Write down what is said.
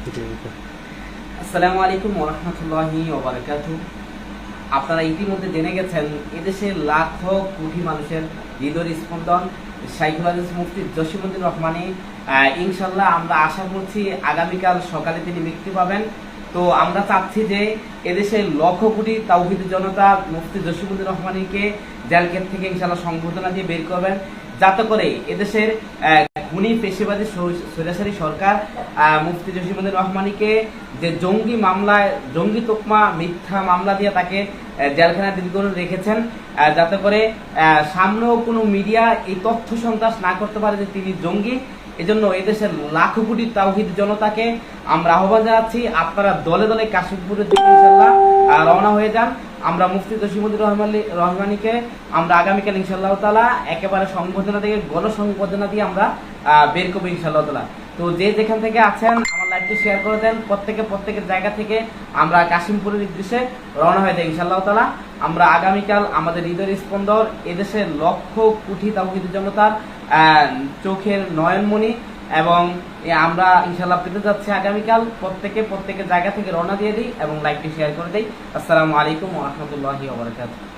আসসালামু আলাইকুম ওয়া রাহমাতুল্লাহি ওয়া বারাকাতুহু। আপনারা ইতিমধ্যে জেনে গেছেন এদেশের লাখো কোটি মানুষের হৃদয়ের স্পন্দন শাইখুল হাদিস মুফতি জসিমউদ্দিন রহমানী। ইনশাআল্লাহ আমরা আশা করছি আগামীকাল সকালে তিনি মুক্তি পাবেন। তো আমরা চাচ্ছি যে এদেশের লক্ষ কোটি তাওহীদি জনতা মুফতি জসিমউদ্দিন রহমানীকে জেলগেট থেকে ইনশাআল্লাহ সংবর্ধনা দিয়ে বের করবেন, যাতে করে এদেশের খুনি পেশিবাদী স্বৈরাচারী সরকার মুফতি জসিমউদ্দিন রহমানীকে যে জঙ্গি মামলায় জঙ্গি তোকমা মিথ্যা মামলা দিয়ে তাকে জেলখানায় দীর্ঘদিন রেখেছেন, যাতে করে সামনেও কোনো মিডিয়া এই তথ্য সন্ত্রাস না করতে পারে যে তিনি জঙ্গি। এজন্য এদেশের লাখো কোটি তাওহীদ জনতাকে আমরা আহ্বান জানাচ্ছি, আপনারা দলে দলে কাশিমপুরের দিকে ইনশাআল্লাহ রওনা হয়ে যান। আমরা মুফতি জসিমউদ্দিন রহমানীকে আমরা আগামীকাল ইনশাআল্লাহ তাআলা একেবারে সংবর্ধনা থেকে গণসংবর্ধনা দিয়ে আমরা বের করবো ইনশাআল্লাহ তাআলা। তো যে যেখান থেকে আছেন আমার লাইভটি শেয়ার করে দেন, প্রত্যেকের জায়গা থেকে আমরা কাশিমপুরের উদ্দেশ্যে রওনা হয়ে যাই ইনশাআল্লাহ তাআলা। আমরা আগামীকাল আমাদের হৃদয়ের স্পন্দন এদেশের লক্ষ কোটি তাওহীদ জনতার চোখের নয়নমণি, এবং আমরা ইনশাআল্লাহ পেতে যাচ্ছি আগামীকাল। প্রত্যেকের জায়গা থেকে রওনা দিয়ে দিই এবং লাইভটি শেয়ার করে দিই। আসসালামু আলাইকুম ওয়া রাহমাতুল্লাহি ওয়া বারাকাতুহু।